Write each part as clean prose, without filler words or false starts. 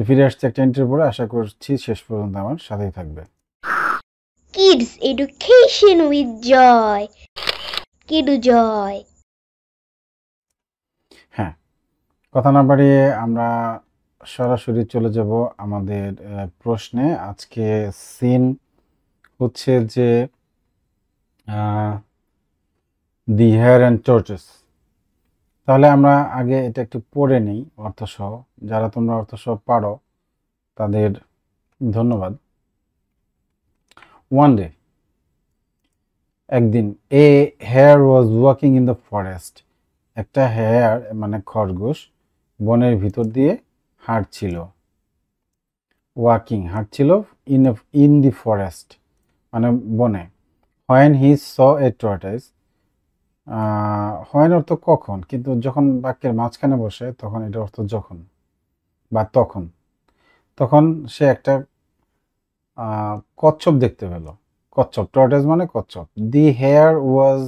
তো ফিরে আসছে একটা ইন্টারভিউ পরে, আশা করছি শেষ পর্যন্ত আমার সাথেই থাকবে। Kids Education with Joy. Kidu Joy. হ্যাঁ, কথা না বাড়িয়ে আমরা সরাসরি চলে যাব আমাদের প্রশ্নে। আজকে সিন হচ্ছে যে দি হেয়ার অ্যান্ড টর্চেস। তাহলে আমরা আগে এটা একটু পড়ে নিই অর্থসহ। যারা তোমরা অর্থসহ পারো তাদের ধন্যবাদ। ওয়ান ডে, একদিন, a hare was walking in the forest, একটা হেয়ার মানে খরগোশ বনের ভিতর দিয়ে হাঁটছিল। ওয়াকিং হাঁটছিল, ইন দি ফরেস্ট মানে বনে। When he saw A টর্টাইস, when অর্থ কখন, কিন্তু যখন বাক্যের মাঝখানে বসে তখন এটা অর্থ যখন বা তখন। তখন সে একটা কচ্ছপ দেখতে পেল। কচ্ছপ, টর্টাইস মানে কচ্ছপ। The hare was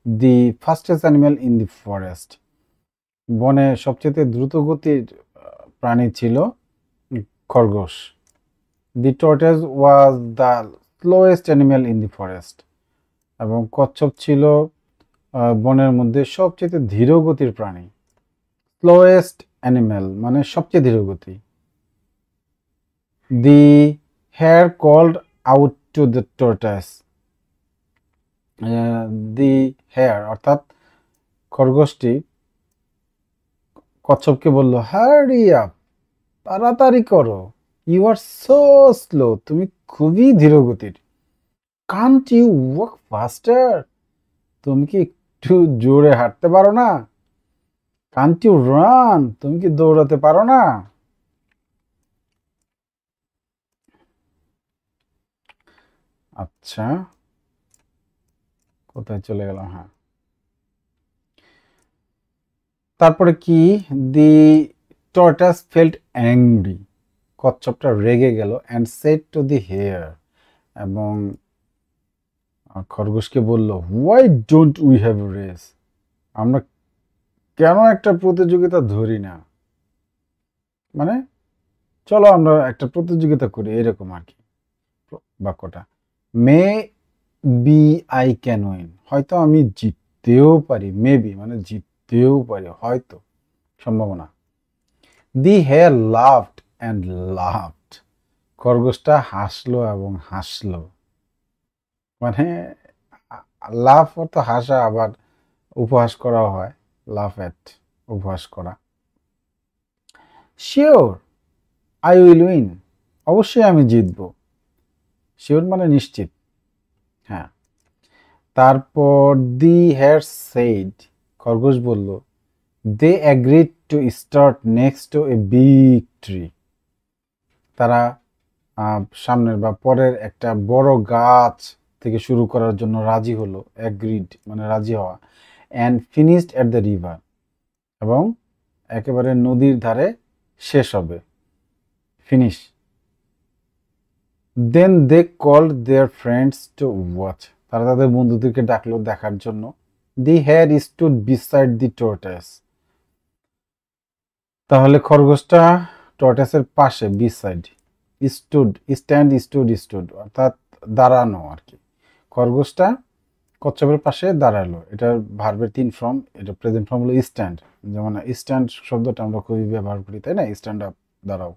the fastest animal in the forest, বনে সবচেয়ে দ্রুতগতির প্রাণী ছিল খরগোশ। The tortoise was the slowest animal in the forest, এবং কচ্ছপ ছিল বনের মধ্যে সবচেয়ে ধীরগতির প্রাণী। স্লোয়েস্ট অ্যানিমেল মানে সবচেয়ে ধীরগতি। The hare called out to the tortoise, the hare অর্থাৎ খরগোশটি কচ্ছপকে বলল, হারি আপ, তাড়াতাড়ি করো, ইউ আর সো স্লো, তুমি খুবই ধীরগতির। কান্ট ইউ ওয়াক ফাস্টার, তুমি কি একটু জোরে হাঁটতে পারো না? কান্ট ইউ রান, তুমি কি দৌড়াতে পারো না? আচ্ছা, কোথায় চলে গেলাম? হ্যাঁ, তারপরে কি, দি টর্টাস ফেল্ট অ্যাংরি, কচ্ছপটা রেগে গেল, and said to the hare, এবং খরগোশকে বলল, why don't we have race, আমরা কেন একটা প্রতিযোগিতা ধরি না, মানে চলো আমরা একটা প্রতিযোগিতা করি, এরকম আর কি বাক্যটা। May be I can win, হয়তো আমি জিততেও পারি, মেবি মানে জিততেও পারি, হয়তো, সম্ভাবনা। দি হেয়ার লাভড অ্যান্ড লাভড, খরগোশটা হাসলো এবং হাসলো, মানে লাভ অর্থ হাসা, আবার উপহাস করাও হয়, লাভ এট, উপহাস করা। শিওর আই উইল উইন, অবশ্যই আমি জিতবো, শিওর মানে নিশ্চিত, হ্যাঁ। তারপর দি হেয়ার সেইড, খরগোশ বলল, they agreed to start next to a big tree, তারা সামনের বা পরের একটা বড় গাছ থেকে শুরু করার জন্য রাজি হলো। অ্যাগ্রিড মানে রাজি হওয়া। And finished at the river, এবং একেবারে নদীর ধারে শেষ হবে, finish. Then they called their friends to watch, তারা তাদের বন্ধুদেরকে ডাকলো দেখার জন্য। The hare stood beside the tortoise, তাহলে খরগোশটা টর্টাসের পাশে, বিসাইড, স্টুড, স্ট্যান্ড, স্টুড অর্থাৎ দাঁড়ানো আর কি। খরগোশটা কচ্ছপের পাশে দাঁড়ালো, এটার ভার্বের 3 ফর্ম, এটা প্রেজেন্ট ফর্ম হলো স্ট্যান্ড, যেমন স্ট্যান্ড শব্দটা আমরা খুবই ব্যবহার করি, তাই না? স্ট্যান্ড আপ, দাঁড়াও,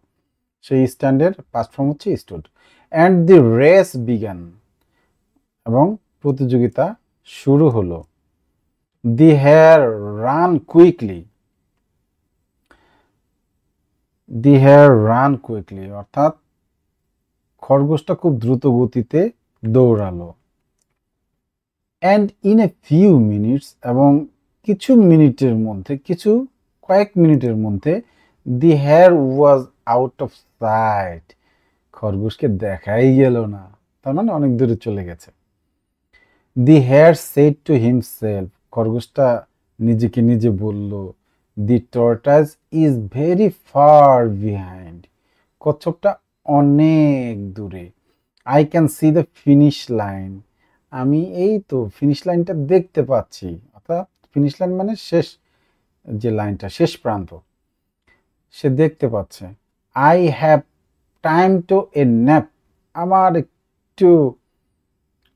সেই স্ট্যান্ডের পাস্ট ফর্ম হচ্ছে stood. And the race began, এবং প্রতিযোগিতা শুরু হলো। The hare ran quickly, the hare ran quickly অর্থাৎ খরগোশটা খুব দ্রুত গতিতে দৌড়ালো। And in a few minutes, এবং কিছু মিনিটের মধ্যে, কয়েক মিনিটের মধ্যে, the hare was out of sight, খরগোশকে দেখাই গেল না, তার মানে অনেক দূরে চলে গেছে। The hare said to himself, খরগোশটা নিজেকে নিজে বলল, the tortoise is very far behind, কচ্ছপটা অনেক দূরে। I can see the finish line, আমি এই তো ফিনিশ লাইনটা দেখতে পাচ্ছি, অর্থাৎ ফিনিশ লাইন মানে শেষ যে লাইনটা, শেষ প্রান্ত, সে দেখতে পাচ্ছে। I have time to a nap, আমার একটু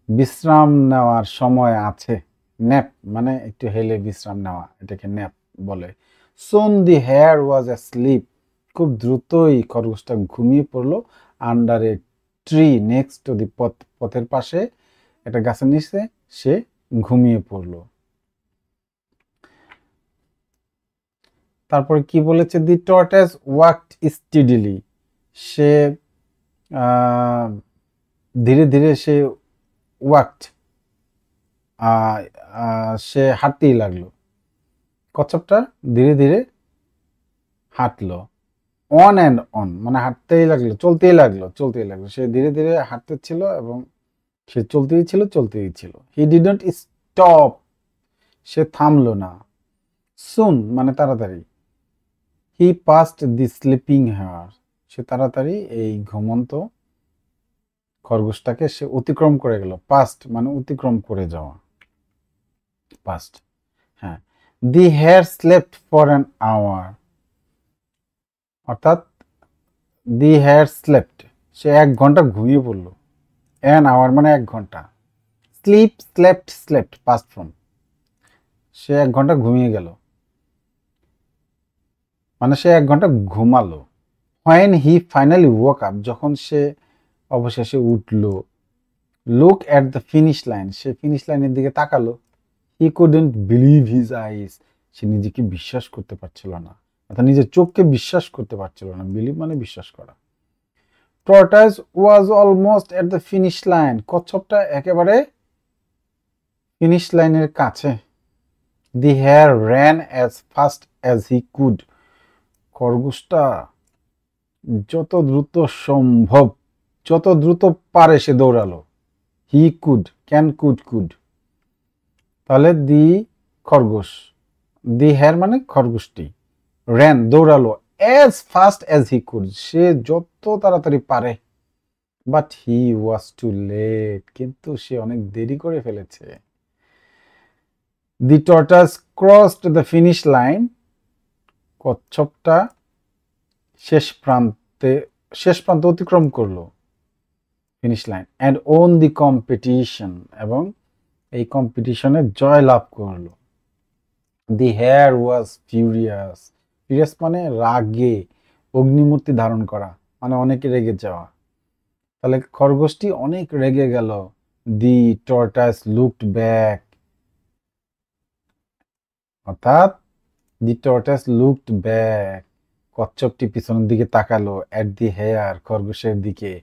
বিশ্রাম নেওয়ার সময় আছে। ন্যাপ মানে একটু হেলে বিশ্রাম নেওয়া, এটাকে ন্যাপ বলে। সোন দি হেয়ার ওয়াজ অ্যাস্লিপ, খুব দ্রুতই খরগোশটা ঘুমিয়ে পড়লো। Under a tree next to the পথ, পথের পাশে একটা গাছের নিচে সে ঘুমিয়ে পড়লো। তারপরে কি বলেছে, দি টর্টাস ওয়াকড স্টিডিলি, সে ধীরে ধীরে সে ওয়াকড, সে হাঁটতেই লাগলো। কচ্ছপটা ধীরে ধীরে হাঁটলো। অন অ্যান্ড অন মানে হাঁটতেই লাগলো, চলতেই লাগলো, চলতেই লাগলো। সে ধীরে ধীরে হাঁটতেছিল এবং সে চলতেই ছিল, চলতেই ছিল। হি ডিডন্ট স্টপ, সে থামলো না। সুন মানে তাড়াতাড়ি। হি পাস্ট দি স্লিপিং হেয়ার, সে তাড়াতাড়ি এই ঘুমন্ত খরগোশটাকে সে অতিক্রম করে গেল। পাস্ট মানে অতিক্রম করে যাওয়া, পাস্ট। হ্যাঁ, the hare slept for an hour, অর্থাৎ দি হেয়ার স্লেপ্ট, সে 1 ঘন্টা ঘুমিয়ে পড়লো। অ্যান আওয়ার মানে 1 ঘন্টা। Sleep, slept, slept past form, সে 1 ঘন্টা ঘুমিয়ে গেল মানে সে 1 ঘন্টা ঘুমালো। When he finally woke up, যখন সে অবশেষে উঠলো। Look at the finish line, সে ফিনিশ লাইনের দিকে তাকালো। He couldn't believe his eyes, সে নিজেকে বিশ্বাস করতে পারছিল না, অর্থাৎ নিজের চোখকে বিশ্বাস করতে পারছিল না। বিলিভ মানে বিশ্বাস করা। Tortoise was almost at the finish line, কচ্ছপটা একেবারে ফিনিশ লাইনের কাছে। The hare ran as fast as he could, খরগোশটা যত দ্রুত সম্ভব, যত দ্রুত পারে সে দৌড়ালো। He could, can, could, could, তাহলে দি খরগোশ, দি হেয়ার মানে খরগোশটি, র্যান দৌড়ালো, as fast as he could, সে যত তাড়াতাড়ি পারে। But he was too late, কিন্তু সে অনেক দেরি করে ফেলেছে। The tortoise crossed the finish line, কচ্ছপটা শেষ প্রান্ত অতিক্রম করলো, finish line. And won the competition, এবং এই কম্পিটিশনে জয় লাভ করলো। The hare was furious, furious মানে রাগে, অগ্নিমূর্তি ধারণ করা মানে অনেক রেগে যাওয়া। তাহলে খরগোশটি অনেক রেগে গেল। দি টর্টাস লুকড ব্যাক, অর্থাৎ দি টর্টাস লুকড ব্যাক, কচ্ছপটি পিছনের দিকে তাকালো। অ্যাট দি হেয়ার, খরগোশের দিকে।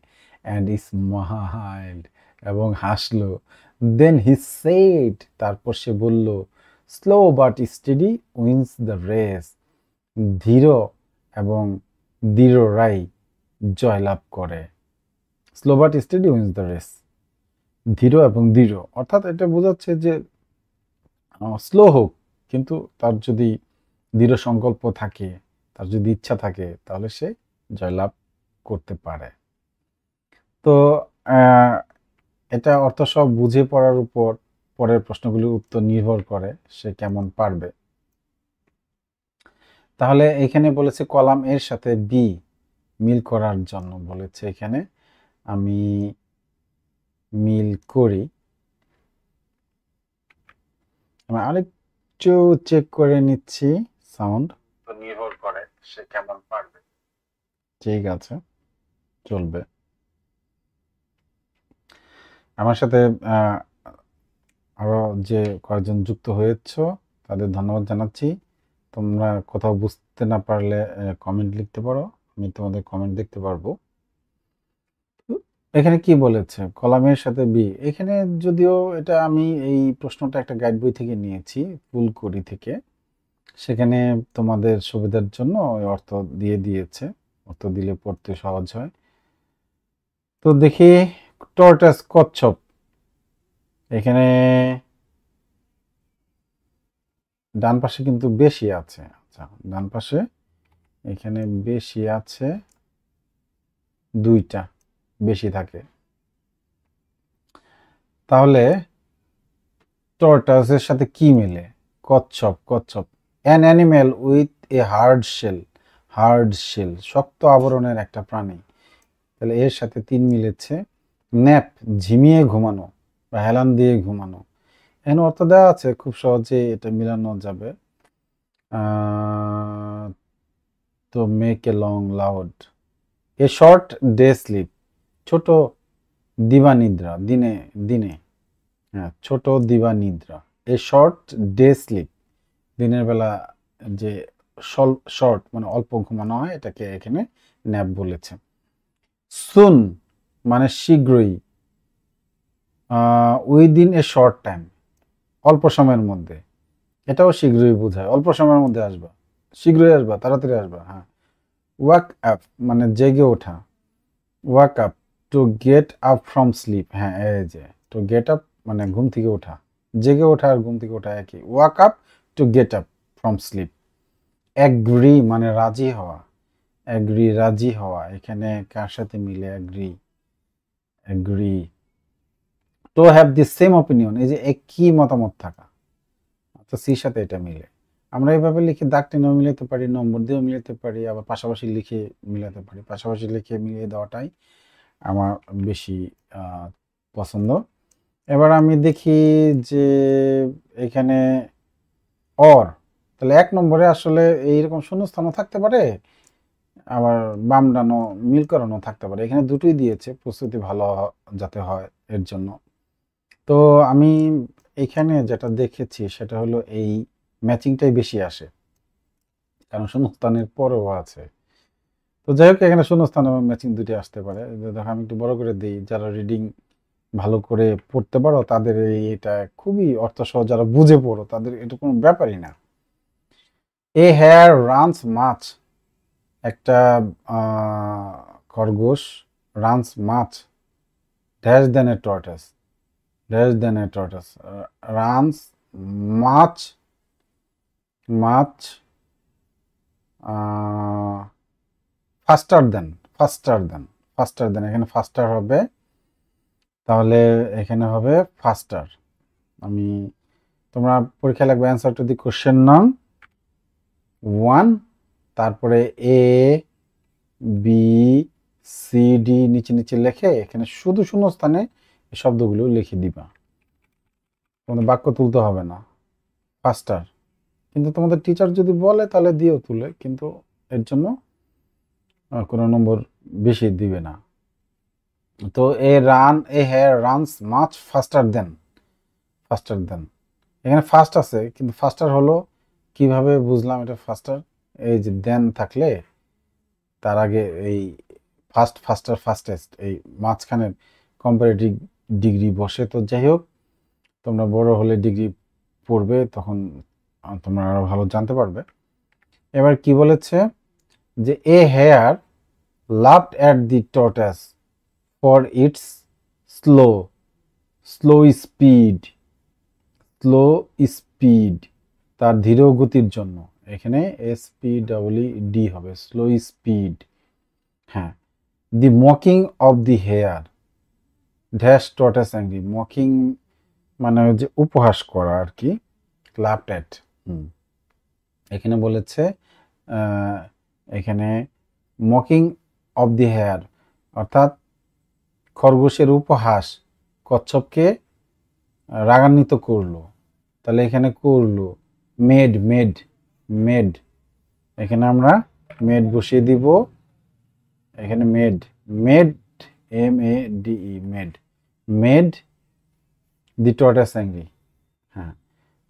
অ্যান্ড স্মাইলড, এবং হাসলো। দেন হি সেড, তারপর সে বলল, slow but steady wins the race, ধীর এবং দৃঢ়রাই জয়লাভ করে। Slow but steady wins the race, ধীর এবং দৃঢ়, অর্থাৎ এটা বোঝাচ্ছে যে স্লো হোক কিন্তু তার যদি দৃঢ় সংকল্প থাকে, তার যদি ইচ্ছা থাকে, তাহলে সে জয়লাভ করতে পারে। তো এটা অর্থ সব বুঝে পড়ার উপর পরের প্রশ্নগুলির উত্তর নির্ভর করে সে কেমন পারবে। তাহলে এখানে বলেছে কলাম এর সাথে বি মিল করার জন্য বলেছে। এখানে আমি মিল করি, আমি আরেকটু চেক করে নিচ্ছি সাউন্ড, তো নির্ভর করে সে কেমন পারবে। ঠিক আছে, চলবে। আমার সাথে আরো যে কয়েকজন যুক্ত হয়েছ তাদের ধন্যবাদ জানাচ্ছি। তোমরা কোথাও বুঝতে না পারলে কমেন্ট লিখতে পারো, আমি তোমাদের কমেন্ট দেখতে পারবো। এখানে কি বলেছে কলামের সাথে বি, এখানে যদিও এটা আমি এই প্রশ্নটা একটা গাইড বই থেকে নিয়েছি, ফুলকড়ি থেকে, সেখানে তোমাদের সুবিধার জন্য ওই অর্থ দিয়ে দিয়েছে, অর্থ দিলে পড়তে সহজ হয়। তো দেখি, টর্টাস কচ্ছপ, এখানে ডান পাশে কিন্তু বেশি আছে। আচ্ছা, ডান পাশে এখানে বেশি আছে, 2টা বেশি থাকে। তাহলে টর্টাসের সাথে কি মিলে? কচ্ছপ, কচ্ছপ an animal with a hard shell, hard shell, শক্ত আবরণের একটা প্রাণী। তাহলে এর সাথে 3 মিলেছে। ন্যাপ, ঝিমিয়ে ঘুমানো বা হেলান দিয়ে ঘুমানো। এখানে অর্থ দেওয়া আছে, খুব সহজে এটা মিলানো যাবে। তো make a long loud, a short day sleep, ছোট দিবানিদ্রা, দিনে দিনে, হ্যাঁ ছোট দিবানিদ্রা। এ শর্ট ডে স্লিপ, দিনের বেলা যে শর্ট মানে অল্প ঘুমানো হয়, এটাকে এখানে ন্যাপ বলেছে। সুন মানে শীঘ্রই, উইদিন এ শর্ট টাইম, অল্প সময়ের মধ্যে, এটাও শীঘ্রই বোঝায়, অল্প সময়ের মধ্যে আসবা, শীঘ্রই আসবা, তাড়াতাড়ি আসবা। হ্যাঁ। ওয়াক আপ মানে জেগে ওঠা, wake up, to get up from sleep, হ্যাঁ এই যে টু গেট আপ মানে ঘুম থেকে ওঠা, জেগে ওঠা আর ঘুম থেকে ওঠা একই। Wake up to get up from sleep. Agree মানে রাজি হওয়া, অ্যাগ্রি রাজি হওয়া, এখানে কার সাথে মিলে agree, agree. To have the same opinion, এই যে একই মতামত থাকা, তো সির সাথে এটা মিলে। আমরা এইভাবে লিখে দাগ টেনেও মিলাতে পারি, নম্বর দিয়েও মিলাতে পারি, আবার পাশাপাশি লিখে মিলাতে পারি। পাশাপাশি লিখে মিলিয়ে দেওয়াটাই আমার বেশি পছন্দ। এবার আমি দেখি যে এখানে অর, তাহলে 1 নম্বরে আসলে এইরকম শূন্যস্থানও থাকতে পারে, আবার বাম ডানও মিল করানো থাকতে পারে। এখানে দুটোই দিয়েছে, প্রস্তুতি ভালো যাতে হয় এর জন্য। তো আমি এখানে যেটা দেখেছি সেটা হলো এই ম্যাচিংটাই বেশি আসে, কারণ শূন্যস্থানের পরেও আছে। তো যাই হোক, এখানে শূন্যস্থান এবং ম্যাচিং দুটি আসতে পারে। দেখো আমি একটু বড় করে দিই, যারা রিডিং ভালো করে পড়তে পারো তাদের এটা খুবই অর্থসহ, যারা বুঝে পড়ো তাদের এটা কোনো ব্যাপারই না। এ হেয়ার রানস মাছ, একটা খরগোশ, রানস মাছ, ড্যাশ দেন এ টর্টাস, ড্যাশ দেন এ টর্টাস, রানস মাছ, মাছ ফাস্টার দেন, ফাস্টার দেন, ফাস্টার দেন, এখানে ফাস্টার হবে, তাহলে এখানে হবে ফাস্টার। আমি তোমরা পরীক্ষা লাগবে অ্যান্সার টু দি কোশ্চেন নং 1, তারপরে এ বি সি ডি নিচে নিচে লেখে এখানে শুধু শূন্যস্থানে এই শব্দগুলো লিখে দিবা, তোমাদের বাক্য তুলতে হবে না। ফাস্টার, কিন্তু তোমাদের টিচার যদি বলে তাহলে দিও তুলে, কিন্তু এর জন্য কোনো নম্বর বেশি দিবে না। তো এ হেয়ার রানস মাচ ফাস্টার দেন, ফাস্টার দেন, এখানে ফাস্ট আছে কিন্তু ফাস্টার হলো কিভাবে বুঝলাম এটা ফাস্টার, এই যে দেন থাকলে তার আগে এই ফাস্ট, ফাস্টার, ফাস্টেস্ট, এই মাঝখানের কম্পারেটিভ ডিগ্রি বসে। তো যাই হোক, তোমরা বড় হলে ডিগ্রি পড়বে, তখন তোমরা আরো ভালো জানতে পারবে। এবার কি বলেছে যে a hare laughed at the tortoise for its slow, slow speed, slow speed, তার ধীর গতির জন্য, এখানে SPEED হবে, স্লো স্পিড। হ্যাঁ। The mocking of the hare dash tortoise angry, mocking মানে যে উপহাস করা আর কি, লাভড অ্যাট। এখানে বলেছে এখানে মকিং অফ দি হেয়ার অর্থাৎ খরগোশের উপহাস কচ্ছপকে রাগান্বিত করলো, তাহলে এখানে করলো মেড, মেড, মেড, এখানে আমরা মেড বসিয়ে দিব, এখানে made, made MADE, made, made the tortoise angry. হ্যাঁ।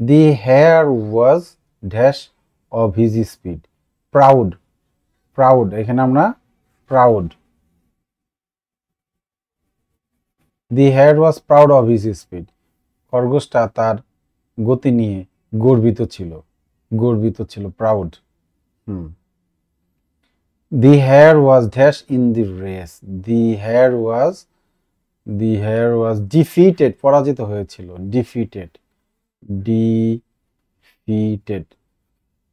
The hare was dash of his speed, proud, proud, এখানে আমরা proud, the hare was proud of his speed, খরগোশটা তার গতি নিয়ে গর্বিত ছিল, গর্বিত ছিল, proud. The hare was dash in the race, the hare was defeated, পরাজিত হয়েছিল, ডিফিটেড, ডিফিটেড,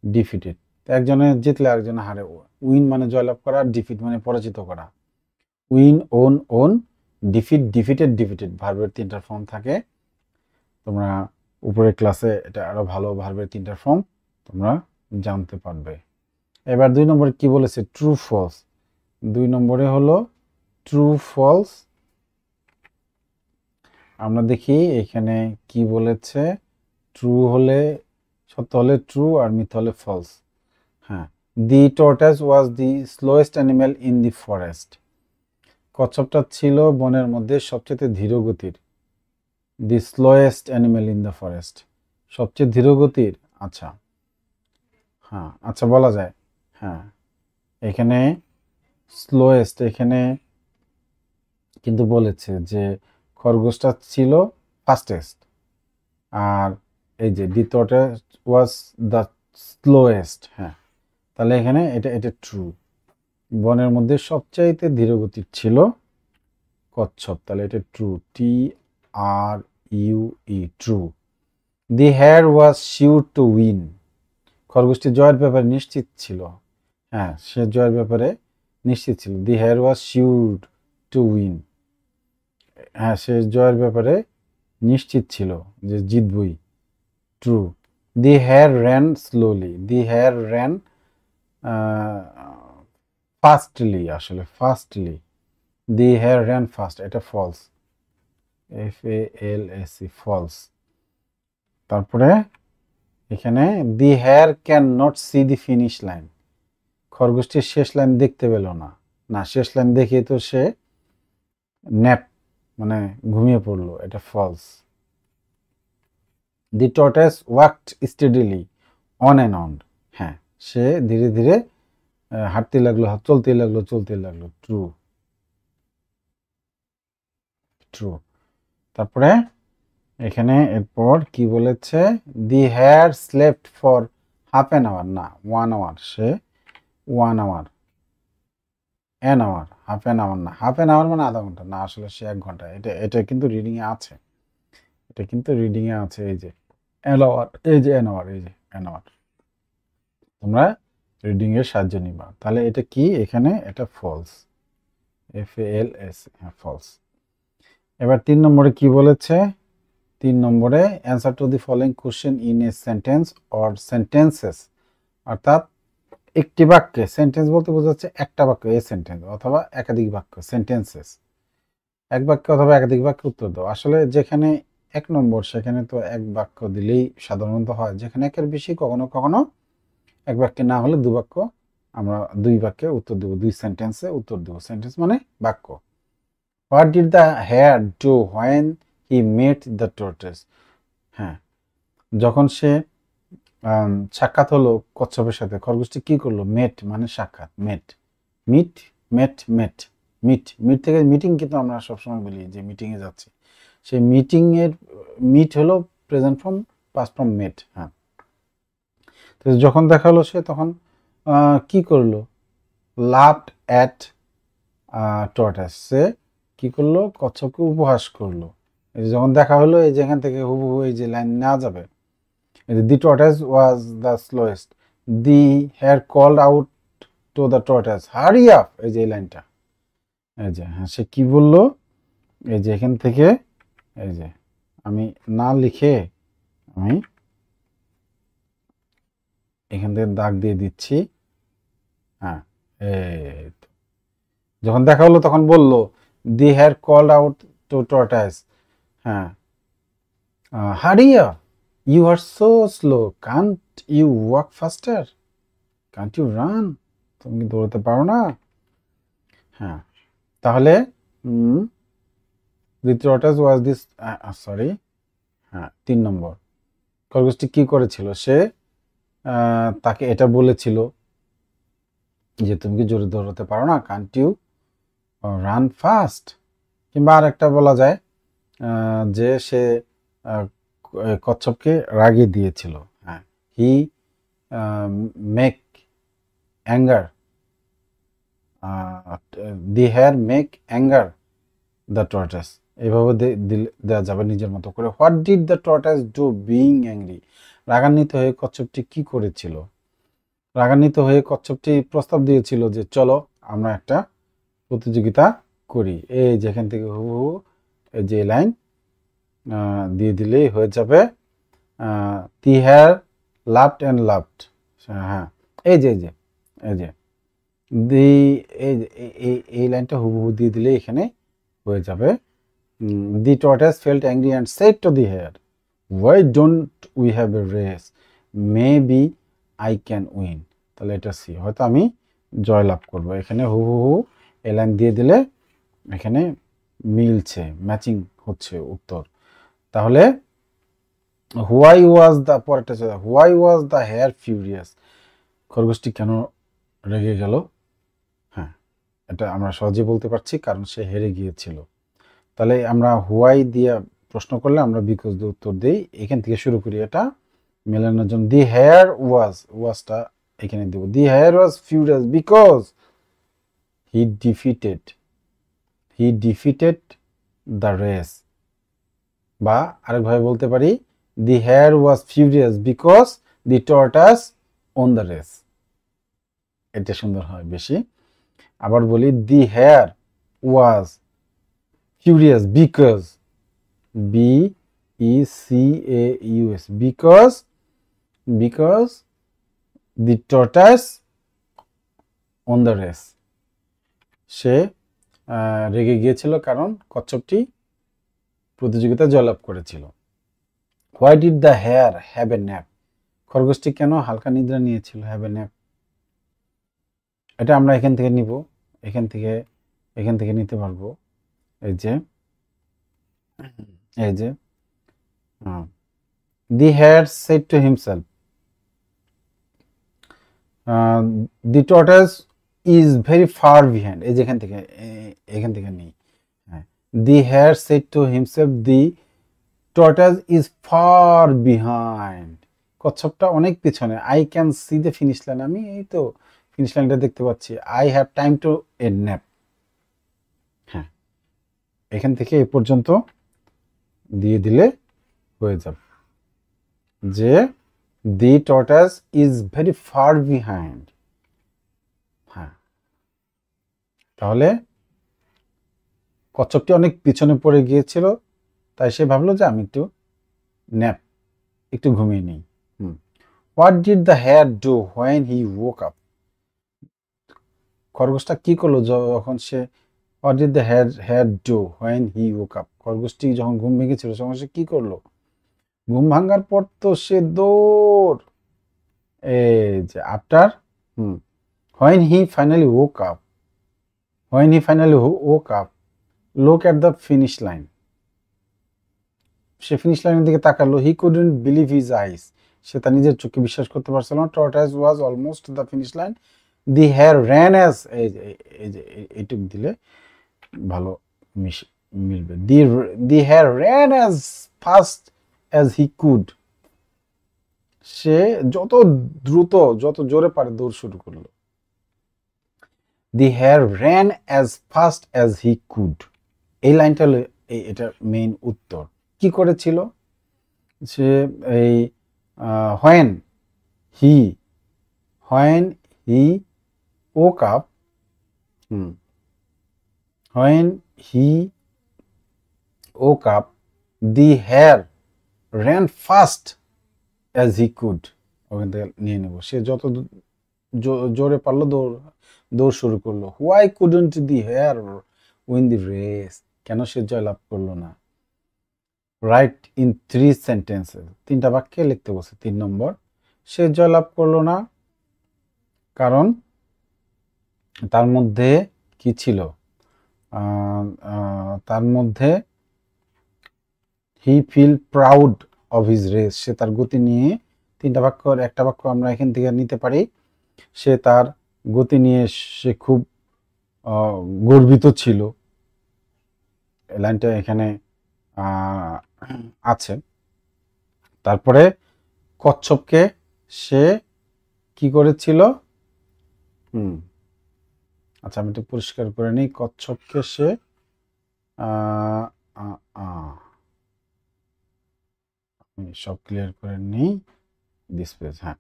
ডিফিটেড, একজনে জিতলে আরেকজনে হারে। উইন মানে জয়লাভ করা, ডিফিট মানে পরাজিত করা। Win, won, won, defeat, defeated, defeated, ভার্বের 3টা ফর্ম থাকে। তোমরা উপরের ক্লাসে এটা আরো ভালো ভার্বের 3টা ফর্ম তোমরা জানতে পারবে। এবার 2 নম্বরে কি বলেছে, ট্রু ফলস। 2 নম্বরে হলো ট্রু ফলস। আমরা দেখি এখানে কি বলেছে, ট্রু হলে সত্য হলে ট্রু আর মিথ্যা হলে ফলস। হ্যাঁ, the tortoise was the slowest animal in the forest. কচ্ছপটা ছিল বনের মধ্যে সবচেয়ে ধীরগতির। The slowest animal in the forest, সবচেয়ে ধীরগতির। আচ্ছা, হ্যাঁ, আচ্ছা বলা যায়। হ্যাঁ, এখানে স্লোয়েস্ট, এখানে কিন্তু বলেছে যে খরগোশটা ছিল ফাস্টেস্ট, আর এই যে the tortoise was the slowest. হ্যাঁ, তাহলে এখানে এটা এটা ট্রু। বনের মধ্যে সবচাইতে ধীরগতির ছিল কচ্ছপ, তাহলে এটা true. T R U E, true. The hare was sure to win. খরগোশটি জয়ের ব্যাপারে নিশ্চিত ছিল। হ্যাঁ, সে জয়ের ব্যাপারে নিশ্চিত ছিল। The hare was sure to win. হ্যাঁ, সে জয়ের ব্যাপারে নিশ্চিত ছিল যে জিতবই। True. The hare ran slowly. The hare ran fastly, আসলে fastly. The hare ran fast, এটা ফলস। FALSE, false. তারপরে এখানে the hare can not see the finish line. খরগোশটির শেষ লাইন দেখতে পেল না। না, শেষ লাইন দেখে তো সে ন্যাপ মানে ঘুমিয়ে পড়লো, এটা falls. The tortoise walked steadily on and on. হ্যাঁ, সে ধীরে ধীরে হাঁটতে লাগলো, চলতে লাগলো, চলতে লাগলো। True, true. তারপরে এখানে এরপর কি বলেছে, the hare slept for half an hour. না, 1 আওয়ার। সে 1 hour, an hour, half an hour না। হাফ অ্যান আওয়ার মানে আধা ঘন্টা না, আসলে সে 1 ঘন্টা। এটা এটা কিন্তু রিডিংয়ে আছে, এটা কিন্তু রিডিংয়ে আছে। এই যে অ্যান আওয়ার, এই যে অ্যান আওয়ার, এই যে অ্যান আওয়ার। তোমরা রিডিং এর সাহায্য নিবা। তাহলে এটা কি, এখানে এটা ফলস। FALS, হ্যাঁ ফলস। এবার 3 নম্বরে কি বলেছে, 3 নম্বরে answer to the following question in a sentence or sentences. অর্থাৎ একটি বাক্যে, সেন্টেন্স বলতে বোঝাচ্ছে একটা বাক্য, এ সেন্টেন্স, অথবা একাধিক বাক্য, সেন্টেন্সেস। এক বাক্য অথবা একাধিক বাক্যে উত্তর দাও। আসলে যেখানে 1 নম্বর সেখানে তো এক বাক্য দিলেই সাধারণত হয়। যেখানে একের বেশি, কখনো কখনো এক বাক্যে না হলে 2 বাক্য, আমরা 2 বাক্যে উত্তর দেবো, 2 সেন্টেন্সে উত্তর দেবো। সেন্টেন্স মানে বাক্য। What did the hare do when he met the tortoise. হ্যাঁ, যখন সে সাক্ষাৎ হলো কচ্ছপের সাথে, খরগোশটি কি করলো, মেট মানে সাক্ষাৎ, মেট, মিট, মেট, মেট, মিট। মিট থেকে মিটিং, কিন্তু আমরা সবসময় বলি যে মিটিংয়ে যাচ্ছি। সেই মিটিংয়ের মিট হলো প্রেজেন্ট ফর্ম, পাস্ট ফর্ম মেট। হ্যাঁ, তো যখন দেখা হলো সে তখন কি করলো, লাভড অ্যাট টর্টাস। সে কি করলো, কচ্ছপকে উপহাস করলো। এই যে যখন দেখা হলো, এই যেখান থেকে হুবহু এই যে লাইন নেওয়া যাবে, the tortoise was the slowest. The hare called out to the tortoise, hurry up. এই যে এই লাইনটা, এই যে হ্যাঁ, সে কি বললো, এই যে এখান থেকে, এই যে আমি না লিখে আমি এখান থেকে দাগ দিয়ে দিচ্ছি। হ্যাঁ, এই তো। যখন দেখা হলো তখন বলল, the hare called out to tortoise, হ্যাঁ, hurry, you are so slow, can't you walk faster, can't you run, তুমি কি দৌড়াতে পারো না। হ্যাঁ, তাহলে the tortoise was this, sorry, হ্যাঁ 3 নম্বর। খরগোশটি কি করেছিল, সে তাকে এটা বলেছিল যে তুমি কি জোরে দৌড়াতে পারো না, কান্ট ইউ রান ফাস্ট। কিংবা আর একটা বলা যায় যে সে কচ্ছপকে রাগিয়ে দিয়েছিল। হ্যাঁ, he make anger, the hare make anger the tortoise. এইভাবে দেওয়া যাবে নিজের মতো করে। What did the tortoise do being angry. রাগান্বিত হয়ে কচ্ছপটি কি করেছিল, রাগান্বিত হয়ে কচ্ছপটি প্রস্তাব দিয়েছিল যে চলো আমরা একটা প্রতিযোগিতা করি। এই যেখান থেকে হুবহু এই যে লাইন দিয়ে দিলেই হয়ে যাবে। দি হেয়ার লাভড অ্যান্ড লাভড। হ্যাঁ, এই যে এই যে দি এই লাইনটা হুবহু দিয়ে দিলে এখানে হয়ে যাবে। The tortoise felt angry and said to the hare, why don't we have a race, maybe I can win. তাহলে এটা সি, হয়তো আমি জয়লাভ করব। এখানে হুবহু এই লাইন দিয়ে দিলে এখানে মিলছে, ম্যাচিং হচ্ছে উত্তর। তাহলে হোয়াই ওয়াজ দ্য, পরেরটা ছিল why was the hare furious, খরগোশটি কেন রেগে গেল? হ্যাঁ, এটা আমরা সহজে বলতে পারছি, কারণ সে হেরে গিয়েছিল। তাহলে আমরা হোয়াই দিয়ে প্রশ্ন করলে আমরা বিকজ দিয়ে উত্তর দিই। এখান থেকে শুরু করি এটা মেলানোর জন্য। দি হেয়ার ওয়াজটা এখানে দেব। The hare was furious because he defeated the race, বা আরেকভাবে বলতে পারি the hare was furious because the tortoise on the race, এটা সুন্দর হয় বেশি। আবার বলি the hare was furious because, BECAUS, because the tortoise on the race, সে রেগে গিয়েছিল কারণ কচ্ছপটি প্রতিযোগিতায় জয়লাভ করেছিল। Why did the hare have a nap, খরগোশটি কেন হালকা নিদ্রা নিয়েছিল, হ্যাভ এ ন্যাপ। এটা আমরা এখান থেকে নিব, এখান থেকে নিতে পারবো। এই যে the hare said to himself, the tortoise is very far behind, এই যে এখান থেকে নেই। the hare said to himself, the tortoise is far behind, কচ্ছপটা অনেক পিছনে। I can see the finish line, আমি এই তো ফিনিশ লাইনটা দেখতে পাচ্ছি। I have time to a nap, হ্যাঁ, এখান থেকে এ পর্যন্ত দিয়ে দিলে হয়ে যাবে যে the tortoise is very far behind. হ্যাঁ, তাহলে কচ্ছপটি অনেক পিছনে পড়ে গিয়েছিল, তাই সে ভাবলো যে আমি একটু ঘুমিয়ে নিই। What did the hare do when he woke up, খরগোশটা কি করলো যখন সে, what did the hare do when he woke up, খরগোশটি যখন ঘুম ভেঙেছিল তখন সে কি করলো? ঘুম ভাঙার পর তো সে দৌড়, এই যে after when he finally woke up, look at the finish line, say finish লাইনের দিকে তাকালো। he couldn't believe his eyes, সে তার নিজের চোখে বিশ্বাস করতে পারছিল না। tortoise was almost the finish line, the hare ran as, এইটুক দিলে ভালো মিলবে। the hare ran as fast as he could, সে যত দ্রুত যত জোরে পারে দৌড় শুরু করলো। The hare ran as fast as he could, এই লাইনটা হলো এটা মেইন উত্তর। কি করেছিল সে? এই when he woke up, the hare ran fast as he could, ওখান থেকে নিয়ে নেব। সে যত জোরে পারলো দৌড় শুরু করলো। Why couldn't the hare win the race, কেন সে জয়লাভ করলো না? রাইট ইন 3 সেন্টেন্সেস, 3টা বাক্যে লিখতে বলছে। 3 নম্বর, সে জয়লাভ করলো না কারণ তার মধ্যে কি ছিল? তার মধ্যে he feel proud of his race, সে তার গতি নিয়ে, 3টা বাক্যর একটা বাক্য আমরা এখান থেকে নিতে পারি, সে তার গতি নিয়ে সে খুব গর্বিত ছিল। লাইনটা এখানে আছে। তারপরে কচ্ছপকে সে কি করেছিল? আচ্ছা, আমি একটু পরিষ্কার করে নিই। কচ্ছপকে সে সব ক্লিয়ার করে নিই। দিস পেজ, হ্যাঁ,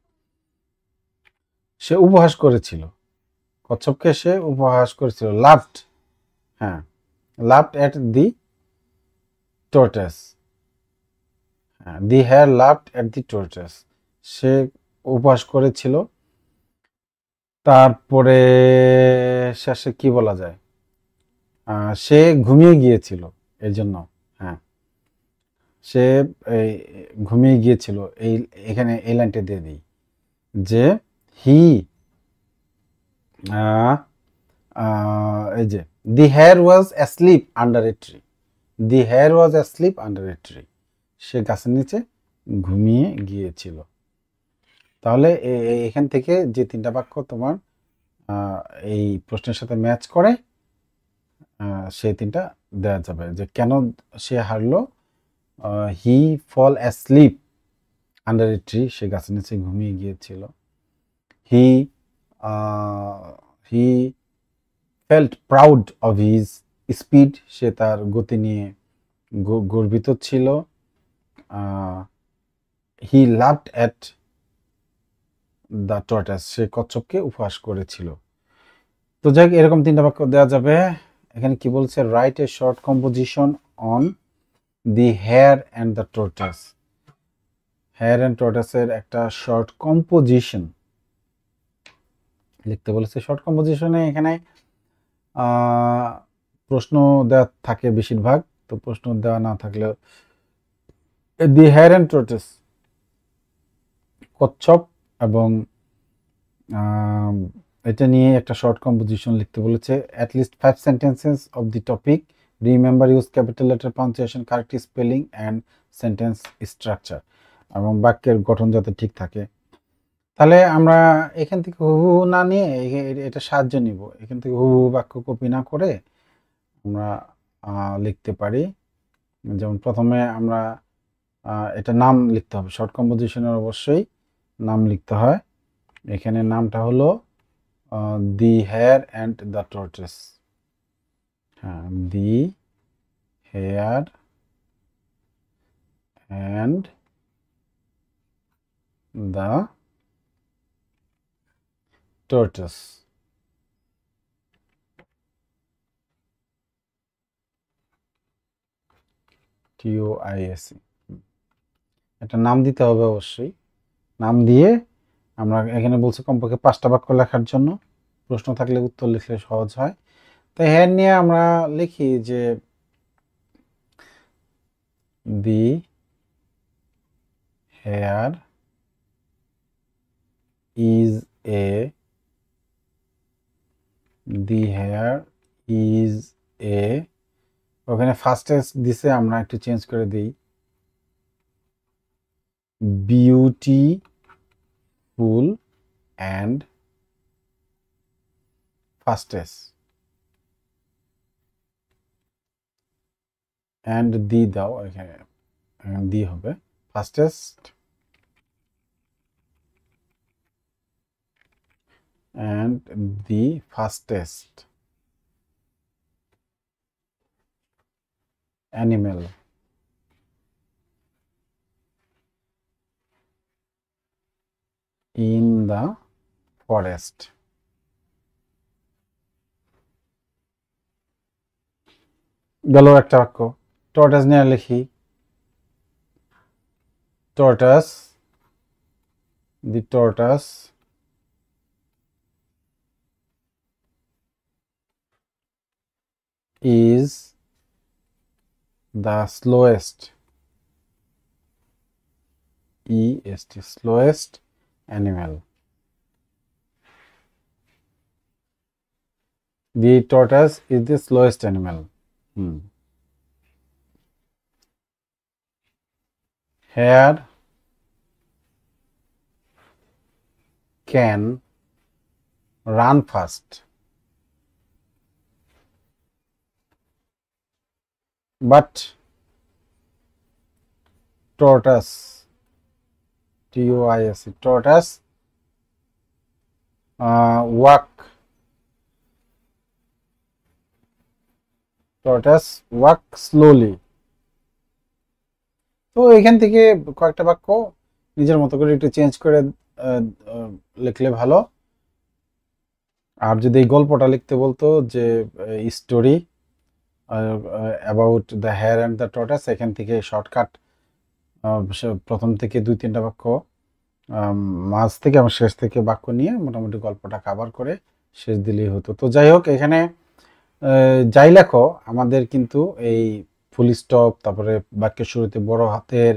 সে উপহাস করেছিল, কচ্ছপকে সে উপহাস করেছিল। লাভড, হ্যাঁ, লাভড অ্যাট দি টর্টাস, হ্যাঁ, the hare laughed at the tortoise, সে উপহাস করেছিল। তারপরে শেষে কি বলা যায়, সে ঘুমিয়ে গিয়েছিল, এই জন্য হ্যাঁ সে ঘুমিয়ে গিয়েছিল, এখানে এই লাইনটা দিয়ে দিই যে হি এই যে the hare was asleep under a tree, the hare was asleep under a tree, সে গাছের নিচে ঘুমিয়ে গিয়েছিল। তাহলে এখান থেকে যে তিনটা বাক্য তোমার এই প্রশ্নের সাথে ম্যাচ করে সেই তিনটা দেওয়া যাবে, যে কেন সে হারলো, he fall asleep under a tree, সে গাছের নিচে ঘুমিয়ে গিয়েছিল। He he felt proud of his speed, সে তার গতি নিয়ে গর্বিত ছিল। He laughed at the tortoise, সে কচ্ছপকে উপহাস করেছিল। তো যাই হোক, এরকম তিনটা বাক্য দেওয়া যাবে। এখানে কি বলছে, write a short composition on the hare and the tortoise, hare and টর্টাসের একটা শর্ট কম্পোজিশন লিখতে বলেছে। শর্ট কম্পোজিশনে এখানে প্রশ্ন দেওয়া থাকে বেশিরভাগ, তো প্রশ্ন দেওয়া না থাকলেও দি হেয়ার অ্যান্ড টর্টাস, কচ্ছপ এবং এটা নিয়ে একটা শর্ট কম্পোজিশন লিখতে বলেছে। At least 5 sentences of the topic, remember use capital letter punctuation, correct spelling and sentence structure, এবং বাক্যের গঠন যাতে ঠিক থাকে। তাহলে আমরা এখান থেকে হুবহু না নিয়ে এটা সাহায্য নিব, এখান থেকে হুবহু বাক্য কপি না করে আমরা লিখতে পারি। যেমন প্রথমে আমরা এটা নাম লিখতে হবে, শর্ট কম্পোজিশনের অবশ্যই নাম লিখতে হয়। এখানে নামটা হলো the hare and the tortoise, হ্যাঁ the hare and the tortoise. TOISE, একটা নাম দিতে হবে অবশ্যই। নাম দিয়ে আমরা এখানে বলছি কমপক্ষে 5টা বাক্য লেখার জন্য, প্রশ্ন থাকলে উত্তর লিখলে সহজ হয়। তো হেয়ার নিয়ে আমরা লিখি যে the hare is a, the hare is a, ওখানে ফার্স্টেস্ট দিছে, আমরা একটু চেঞ্জ করে দিই, beautiful and fastest, and the দাও, এখানে দি হবে fastest and the fastest animal in the forest. গেল একটা বাক্য। টর্টাস নিয়ে লিখি, tortoise, the tortoise is the slowest, EST, slowest animal. The tortoise is the slowest animal. Hare can run fast, but tortoise, TOISE, tortoise walk slowly. তো এখান থেকে কয়েকটা বাক্য নিজের মতো করে একটু চেঞ্জ করে লিখলে ভালো। আর যদি এই গল্পটা লিখতে বলতো যে story about the hare and the tortoise, এখান থেকে শর্টকাট প্রথম থেকে 2-3টা বাক্য মাঝ থেকে আমার শেষ থেকে বাক্য নিয়ে মোটামুটি গল্পটা কভার করে শেষ দিলেই হতো। তো যাই হোক, এখানে যাই লেখো আমাদের কিন্তু এই ফুল স্টপ, তারপরে বাক্যের শুরুতে বড় হাতের,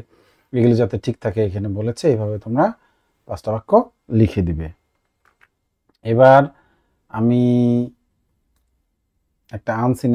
এগুলো যাতে ঠিক থাকে এখানে বলেছে। এইভাবে তোমরা 5টা বাক্য লিখে দিবে। এবার আমি একটা আনসিন